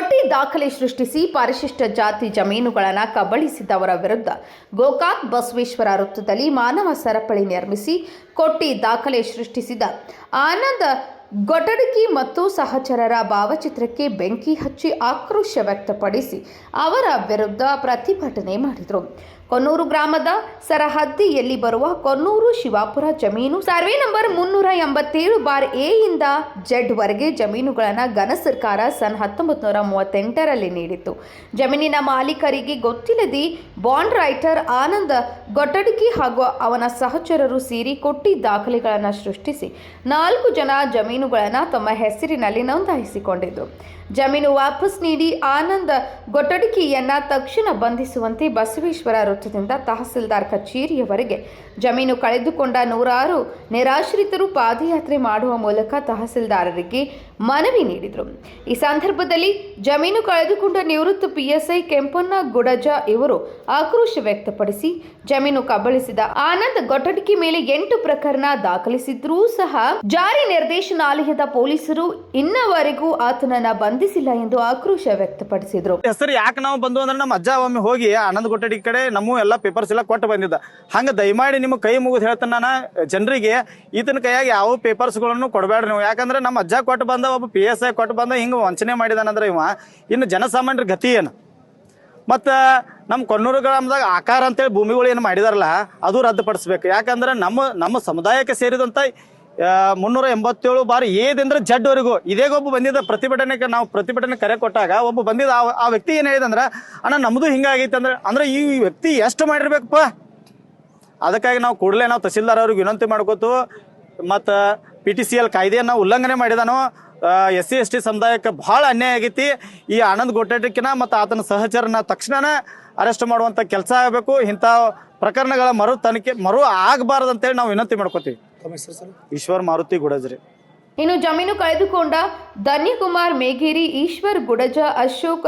ಕೊಟ್ಟಿ ದಾಖಲೆ ಸೃಷ್ಟಿಸಿ ಪರಿಶಿಷ್ಟ ಜಾತಿ ಜಮೀನುಗಳನ್ನು ಕಬಳಿಸಿದವರ ವಿರುದ್ಧ ಗೋಕಾಕ್ ಬಸವೇಶ್ವರ ವೃತ್ತದಲ್ಲಿ ಮಾನವ ಸರಪಳಿ ನಿರ್ಮಿಸಿ ಕೊಟ್ಟಿ ದಾಖಲೆ ಸೃಷ್ಟಿಸಿದ ಆನಂದ್ ಗೊಟಡಗಿ ಮತ್ತು ಸಹಚರರ ಭಾವಚಿತ್ರಕ್ಕೆ ಬೆಂಕಿ ಹಚ್ಚಿ ಆಕ್ರೋಶ ವ್ಯಕ್ತಪಡಿಸಿ ಅವರ ವಿರುದ್ಧ ಪ್ರತಿಭಟನೆ ಮಾಡಿದರು. ಕೊನ್ನೂರು ಗ್ರಾಮದ ಸರಹದ್ದಿಯಲ್ಲಿ ಬರುವ ಕೊನ್ನೂರು ಶಿವಾಪುರ ಜಮೀನು ಸರ್ವೆ ನಂಬರ್ 387/A ಯಿಂದ Z ವರೆಗೆ ಜಮೀನುಗಳನ್ನು ಘನ ಸರ್ಕಾರ ಸನ್ 1938ರಲ್ಲಿ ನೀಡಿತ್ತು. ಜಮೀನಿನ ಮಾಲೀಕರಿಗೆ ಗೊತ್ತಿಲ್ಲದೆ ಬಾಂಡ್ ರೈಟರ್ ಆನಂದ್ ಗೊಟಡಗಿ ಹಾಗೂ ಅವನ ಸಹಚರರು ಸೇರಿ ಕೊಟ್ಟಿ ದಾಖಲೆಗಳನ್ನು ಸೃಷ್ಟಿಸಿ 4 ಜನ ಜಮೀನುಗಳನ್ನು ತಮ್ಮ ಹೆಸರಿನಲ್ಲಿ ನೋಂದಾಯಿಸಿಕೊಂಡಿದ್ದರು. ಜಮೀನು ವಾಪಸ್ ನೀಡಿ ಆನಂದ್ ಗೊಟಡಗಿಯನ್ನ ತಕ್ಷಣ ಬಂಧಿಸುವಂತೆ ಬಸವೇಶ್ವರ ವೃತ್ತದಿಂದ ತಹಸೀಲ್ದಾರ್ ಕಚೇರಿಯವರೆಗೆ ಜಮೀನು ಕಳೆದುಕೊಂಡ ನೂರಾರು ನಿರಾಶ್ರಿತರು ಪಾದಯಾತ್ರೆ ಮಾಡುವ ಮೂಲಕ ತಹಸೀಲ್ದಾರರಿಗೆ ಮನವಿ ನೀಡಿದರು. ಈ ಸಂದರ್ಭದಲ್ಲಿ ಜಮೀನು ಕಳೆದುಕೊಂಡ ನಿವೃತ್ತ PSI ಕೆಂಪಣ್ಣ ಗುಡಜ ಇವರು ಆಕ್ರೋಶ ವ್ಯಕ್ತಪಡಿಸಿ ಜಮೀನು ಕಬಳಿಸಿದ ಆನಂದ್ ಗೊಟಡಗಿ ಮೇಲೆ 8 ಪ್ರಕರಣ ದಾಖಲಿಸಿದ್ರೂ ಸಹ ಜಾರಿ ನಿರ್ದೇಶನಾಲಯದ ಪೊಲೀಸರು ಇನ್ನವರೆಗೂ ಆತನನ್ನ ಬಂಧಿಸಿಲ್ಲ ಎಂದು ಆಕ್ರೋಶ ವ್ಯಕ್ತಪಡಿಸಿದರು. ಹೆಸರು ಯಾಕೆ ನಾವು ಬಂದು ಅಂದ್ರೆ ನಮ್ಮ ಅಜ್ಜ ಒಮ್ಮೆ ಹೋಗಿ ಆನಂದ್ ಗೊಟಡಗಿ ಕಡೆ ನಮ್ಮ ಎಲ್ಲ ಪೇಪರ್ಸ್ ಎಲ್ಲ ಕೊಟ್ಟು ಬಂದಿದ್ದ. ಹಂಗ ದಯಮಾಡಿ ನಿಮ್ಮ ಕೈ ಮುಗಿದು ಹೇಳ್ತಾನೆ ನಾನು ಜನರಿಗೆ, ಈತನ ಕೈಯಾಗ ಯಾವ ಪೇಪರ್ಸ್ಗಳನ್ನು ಕೊಡಬೇಡ್ರಿ ನೀವು. ಯಾಕಂದ್ರೆ ನಮ್ಮ ಅಜ್ಜ ಕೊಟ್ಟು ಬಂದ, ಒಬ್ಬ PSI ಕೊಟ್ಟು ಬಂದ, ಹಿಂಗೆ ವಂಚನೆ ಮಾಡಿದಾನಂದ್ರೆ ಇವ ಇನ್ನು ಜನಸಾಮಾನ್ಯರ ಗತಿ ಏನು? ಮತ್ತು ನಮ್ಮ ಕೊನ್ನೂರು ಗ್ರಾಮದಾಗ ಆಕಾರ ಅಂತೇಳಿ ಭೂಮಿಗಳು ಏನು ಮಾಡಿದಾರಲ್ಲ ಅದು ರದ್ದುಪಡಿಸ್ಬೇಕು. ಯಾಕಂದ್ರೆ ನಮ್ಮ ಸಮುದಾಯಕ್ಕೆ ಸೇರಿದಂಥ 387/A ದಿಂದ Z ವರೆಗೂ ಇದೇಗ ಒಬ್ಬ ಬಂದಿದ್ದ ಪ್ರತಿಭಟನೆಗೆ, ನಾವು ಪ್ರತಿಭಟನೆ ಕರೆ ಕೊಟ್ಟಾಗ ಒಬ್ಬ ಬಂದಿದ್ದ. ಆ ವ್ಯಕ್ತಿ ಏನು ಹೇಳಿದಂದ್ರೆ, ಅಣ್ಣ ನಮ್ಮದು ಹಿಂಗಾಗೈತೆ ಅಂದ್ರೆ ಈ ವ್ಯಕ್ತಿ ಎಷ್ಟು ಮಾಡಿರ್ಬೇಕಪ್ಪ. ಅದಕ್ಕಾಗಿ ನಾವು ಕೂಡಲೇ ತಹಸೀಲ್ದಾರ್ ಅವ್ರಿಗೆ ವಿನಂತಿ ಮಾಡ್ಕೋತು. ಮತ್ತು PTCL ಕಾಯ್ದೆಯನ್ನು ಉಲ್ಲಂಘನೆ ಮಾಡಿದಾನು. SC/ST ಸಮುದಾಯಕ್ಕೆ ಭಾಳ ಅನ್ಯಾಯ ಆಗೈತಿ. ಈ ಆನಂದ್ ಗೊಟಡಗಿನ ಮತ್ತು ಆತನ ಸಹಚರನ ತಕ್ಷಣ ಅರೆಸ್ಟ್ ಮಾಡುವಂಥ ಕೆಲಸ ಆಗಬೇಕು. ಇಂಥ ಪ್ರಕರಣಗಳ ತನಿಖೆ ಆಗಬಾರ್ದಂತೇಳಿ ನಾವು ವಿನಂತಿ ಮಾಡ್ಕೋತೀವಿ. ಈಶ್ವರ್ ಮಾರುತಿ ಗುಡಜ್ರಿ. ಇನ್ನು ಜಮೀನು ಕಳೆದುಕೊಂಡ ಧನ್ಯಕುಮಾರ್ ಮೇಗೇರಿ, ಈಶ್ವರ್ ಗುಡಜ, ಅಶೋಕ್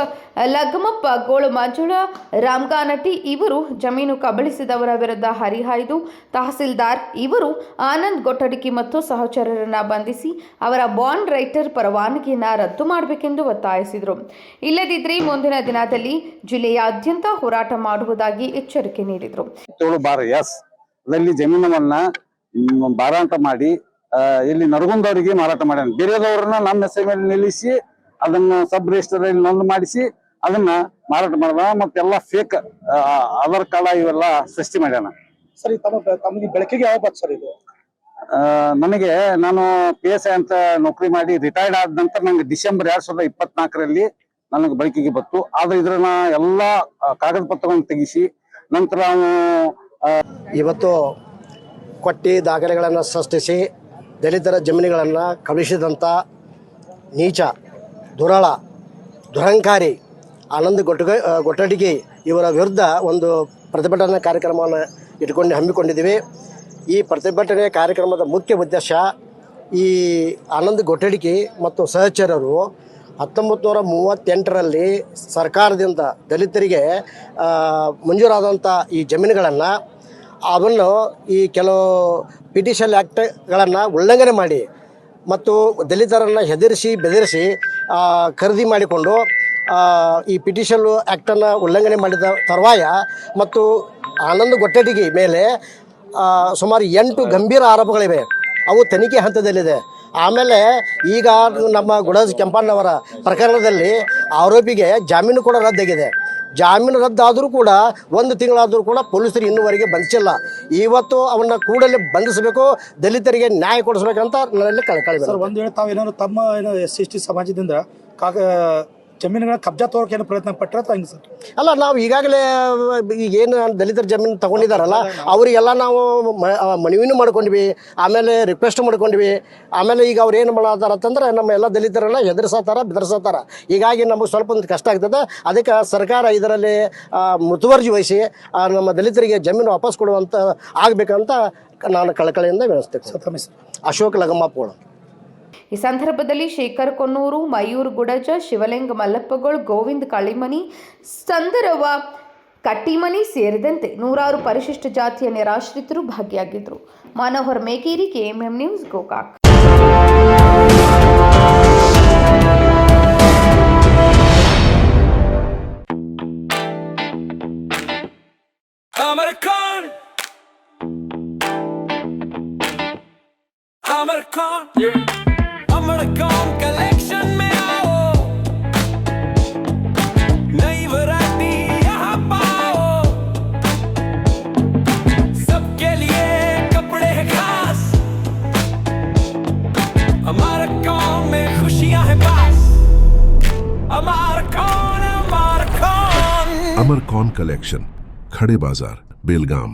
ಲಗಮಪ್ಪ, ಗೋಳು ಮಂಜುಳಾ, ರಾಮಗಾನಟಿ ಇವರು ಜಮೀನು ಕಬಳಿಸಿದವರ ವಿರುದ್ಧ ಹರಿಹಾಯ್ದು ತಹಸೀಲ್ದಾರ್ ಇವರು ಆನಂದ್ ಗೊಟಡಗಿ ಮತ್ತು ಸಹಚರರನ್ನ ಬಂಧಿಸಿ ಅವರ ಬಾಂಡ್ ರೈಟರ್ ಪರವಾನಗಿಯನ್ನು ರದ್ದು ಮಾಡಬೇಕೆಂದು ಒತ್ತಾಯಿಸಿದರು. ಇಲ್ಲದಿದ್ದರೆ ಮುಂದಿನ ದಿನದಲ್ಲಿ ಜಿಲ್ಲೆಯಾದ್ಯಂತ ಹೋರಾಟ ಮಾಡುವುದಾಗಿ ಎಚ್ಚರಿಕೆ ನೀಡಿದರು. ಜಮೀನನ್ನ ಮಾರಾಟ ಮಾಡಿ ಇಲ್ಲಿ ನರಗುಂದವರಿಗೆ ಮಾರಾಟ ಮಾಡ್ಯಾನ. ಬೇರೆದವ್ರನ್ನ ನಮ್ಮ ಹೆಸರ ಮೇಲೆ ನಿಲ್ಲಿಸಿ ಅದನ್ನ ಸಬ್ ರಿಜಿಸ್ಟರ್ ಅಲ್ಲಿ ನೋಂದು ಮಾಡಿಸಿ ಅದನ್ನ ಮಾರಾಟ ಮಾಡ್ದ. ಮತ್ತೆಲ್ಲ ಫೇಕ್ ಆಧಾರ್ ಕಾರ್ಡ್ ಇವೆಲ್ಲ ಸೃಷ್ಟಿ ಮಾಡ್ಯಾನ. ಸರ್, ತಮಗೆ ಬೆಳಕಿಗೆ ಯಾವ ಬಂತು ಸರ್ ಇದು? ನನಗೆ ನಾನು PSI ಅಂತ ನೌಕರಿ ಮಾಡಿ ರಿಟೈರ್ಡ್ ಆದ ನಂತರ ನಂಗೆ ಡಿಸೆಂಬರ್ 2024ರಲ್ಲಿ ನನಗೆ ಬೆಳಕಿಗೆ ಬಂತು. ಆದ್ರೆ ಇದ್ರನ್ನ ಎಲ್ಲಾ ಕಾಗದ ಪತ್ರಗಳನ್ನು ತೆಗಿಸಿ ನಂತರ ಇವತ್ತು ಕೊಟ್ಟಿ ದಾಖಲೆಗಳನ್ನು ಸೃಷ್ಟಿಸಿ ದಲಿತರ ಜಮೀನುಗಳನ್ನು ಕಬಳಿಸಿದಂಥ ನೀಚ, ದುರಳ, ದುರಂಕಾರಿ ಆನಂದ್ ಗೊಟಡಗಿ ಇವರ ವಿರುದ್ಧ ಒಂದು ಪ್ರತಿಭಟನಾ ಕಾರ್ಯಕ್ರಮವನ್ನು ಹಮ್ಮಿಕೊಂಡಿದ್ದೀವಿ. ಈ ಪ್ರತಿಭಟನೆ ಕಾರ್ಯಕ್ರಮದ ಮುಖ್ಯ ಉದ್ದೇಶ ಈ ಆನಂದ್ ಗೊಟಡಗಿ ಮತ್ತು ಸಹಚರರು 1938ರಲ್ಲಿ ಸರ್ಕಾರದಿಂದ ದಲಿತರಿಗೆ ಮಂಜೂರಾದಂಥ ಈ ಜಮೀನುಗಳನ್ನು ಅದನ್ನು ಈ ಕೆಲವು PTCL ಆ್ಯಕ್ಟ್ಗಳನ್ನು ಉಲ್ಲಂಘನೆ ಮಾಡಿ ಮತ್ತು ದಲಿತರನ್ನು ಹೆದರಿಸಿ ಬೆದರಿಸಿ ಖರೀದಿ ಮಾಡಿಕೊಂಡು ಈ PTCL ಆ್ಯಕ್ಟನ್ನು ಉಲ್ಲಂಘನೆ ಮಾಡಿದ ತರುವಾಯ ಮತ್ತು ಆನಂದ್ ಗೊಟಡಗಿ ಮೇಲೆ ಸುಮಾರು 8 ಗಂಭೀರ ಆರೋಪಗಳಿವೆ. ಅವು ತನಿಖೆ ಹಂತದಲ್ಲಿದೆ. ಆಮೇಲೆ ಈಗ ನಮ್ಮ ಗುಡಜ ಕೆಂಪಣ್ಣವರ ಪ್ರಕರಣದಲ್ಲಿ ಆರೋಪಿಗೆ ಜಾಮೀನು ಕೂಡ ರದ್ದಾಗಿದೆ. ಜಾಮೀನು ರದ್ದಾದರೂ ಕೂಡ 1 ತಿಂಗಳಾದರೂ ಕೂಡ ಪೊಲೀಸರು ಇನ್ನೂವರೆಗೆ ಬಂಧಿಸಿಲ್ಲ. ಇವತ್ತು ಅವನ್ನ ಕೂಡಲೇ ಬಂಧಿಸಬೇಕು, ದಲಿತರಿಗೆ ನ್ಯಾಯ ಕೊಡಿಸ್ಬೇಕಂತ ನನ್ನಲ್ಲಿ ಕಳಕಳಿ. ಸರ್, ಒಂದು ವೇಳೆ ತಾವೇನಾದ್ರು ತಮ್ಮ SC/ST ಸಮಾಜದಿಂದ ಜಮೀನುಗಳ ಕಬ್ಜಾ ತೋರಕ್ಕೆ ಏನು ಪ್ರಯತ್ನ ಪಟ್ಟರೆ ಹಂಗೆ ಸರ್? ಅಲ್ಲ, ನಾವು ಈಗಾಗಲೇ ಈಗೇನು ದಲಿತರ ಜಮೀನು ತಗೊಂಡಿದ್ದಾರಲ್ಲ ಅವರಿಗೆಲ್ಲ ನಾವು ಮನವಿನೂ ಮಾಡ್ಕೊಂಡ್ವಿ, ಆಮೇಲೆ ರಿಕ್ವೆಸ್ಟ್ ಮಾಡ್ಕೊಂಡ್ವಿ. ಆಮೇಲೆ ಈಗ ಅವ್ರು ಏನು ಮಾಡತ್ತಾರಂತಂದ್ರೆ ನಮ್ಮ ಎಲ್ಲ ದಲಿತರನ್ನ ಹೆದರ್ಸತ್ತಾರ, ಬೆದರ್ಸತ್ತಾರ. ಹೀಗಾಗಿ ನಮಗೆ ಸ್ವಲ್ಪ ಒಂದು ಕಷ್ಟ ಆಗ್ತದೆ. ಅದಕ್ಕೆ ಸರ್ಕಾರ ಇದರಲ್ಲಿ ಮುತುವರ್ಜಿ ವಹಿಸಿ ನಮ್ಮ ದಲಿತರಿಗೆ ಜಮೀನು ವಾಪಸ್ ಕೊಡುವಂತ ಆಗಬೇಕಂತ ನಾನು ಕಳಕಳಿಯಿಂದ ವಿನಿಸ್ತೇನೆ. ಅಶೋಕ್ ಲಗಮಪ್ಪಗಳು. ಈ ಸಂದರ್ಭದಲ್ಲಿ ಶೇಖರ್ ಕೊನ್ನೂರು, ಮಯೂರ್ ಗುಡಜ, ಶಿವಲಿಂಗ ಮಲ್ಲಪ್ಪಗೋಳ್, ಗೋವಿಂದ್ ಕಳಿಮನಿ, ಸಂದರವ ಕಟ್ಟಿಮನಿ ಸೇರಿದಂತೆ ನೂರಾರು ಪರಿಶಿಷ್ಟ ಜಾತಿಯ ನಿರಾಶ್ರಿತರು ಭಾಗಿಯಾಗಿದ್ದರು. Manohar Megeri, KMM news, Gokak. अमरकॉन कलेक्शन में आओ, नई वैरायटी यहाँ पाओ, सबके लिए कपड़े हैं खास, अमरकॉन में खुशियां हैं पास, अमरकॉन। अमरकॉन कलेक्शन, खड़े बाजार, बेलगाम।